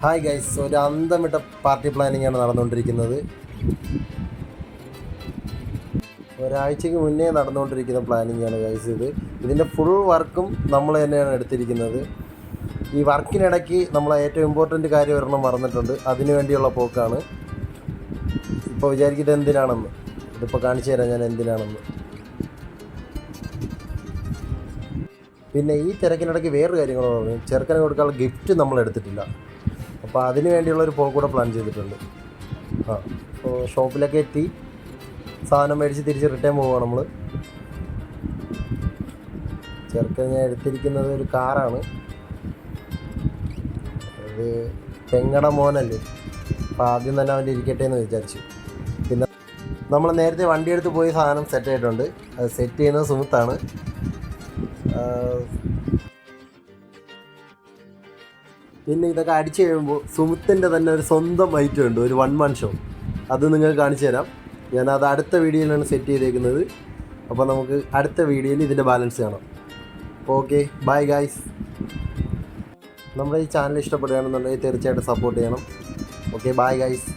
Hi guys, ഒരു അന്തമിട്ട party planning ആണ് നടന്നുകൊണ്ടിരിക്കുന്നത്. ഒരാഴ്ചയ്ക്ക് മുന്നേ നടന്നുകൊണ്ടിരിക്കുന്ന പ്ലാനിങ് ആണ് ഗൈസ്. ഇതിൻ്റെ ഫുൾ വർക്കും നമ്മൾ തന്നെയാണ് എടുത്തിരിക്കുന്നത്. ഈ വർക്കിനിടയ്ക്ക് നമ്മൾ ഏറ്റവും ഇമ്പോർട്ടൻ്റ് കാര്യം ഒരെണ്ണം മറന്നിട്ടുണ്ട്. അതിനു വേണ്ടിയുള്ള പോക്കാണ്. ഇപ്പോൾ വിചാരിക്കുന്നത് എന്തിനാണെന്ന്. ഇതിപ്പോൾ കാണിച്ചു തരാം ഞാൻ എന്തിനാണെന്ന്. പിന്നെ ഈ തിരക്കിനിടയ്ക്ക് വേറൊരു കാര്യങ്ങൾ പറഞ്ഞു. ചെറുക്കനെ കൊടുക്കാനുള്ള ഗിഫ്റ്റ് നമ്മൾ എടുത്തിട്ടില്ല. അപ്പോൾ അതിന് വേണ്ടിയുള്ളൊരു പോക്ക് കൂടെ പ്ലാൻ ചെയ്തിട്ടുണ്ട്. അപ്പോൾ ഷോപ്പിലൊക്കെ എത്തി സാധനം മേടിച്ച് തിരിച്ച് റിട്ടേൺ പോവുകയാണ് നമ്മൾ. ചെറുക്കൻ ഞാൻ എടുത്തിരിക്കുന്നത് ഒരു കാറാണ്. അത് പെങ്ങടെ മോനല്ലേ, അപ്പോൾ ആദ്യം തന്നെ അവൻ്റെ ഇരിക്കട്ടെ എന്ന് വിചാരിച്ചു. പിന്നെ നമ്മൾ നേരത്തെ വണ്ടി എടുത്ത് പോയി സാധനം സെറ്റ് ആയിട്ടുണ്ട്. അത് സെറ്റ് ചെയ്യുന്നത് സുമിത്താണ്. പിന്നെ ഇതൊക്കെ അടിച്ചു കഴിയുമ്പോൾ സുമിത്തിൻ്റെ തന്നെ ഒരു സ്വന്തം ഐറ്റം ഉണ്ട്, ഒരു 1 man ഷോ. അത് നിങ്ങൾക്ക് കാണിച്ചു തരാം. ഞാനത് അടുത്ത വീഡിയോയിലാണ് സെറ്റ് ചെയ്തേക്കുന്നത്. അപ്പോൾ നമുക്ക് അടുത്ത വീഡിയോയിൽ ഇതിൻ്റെ ബാലൻസ് കാണാം. Okay, bye guys. നമ്മുടെ ഈ ചാനൽ ഇഷ്ടപ്പെടുകയാണെന്നുണ്ടെങ്കിൽ തീർച്ചയായിട്ടും സപ്പോർട്ട് ചെയ്യണം. Okay, bye guys.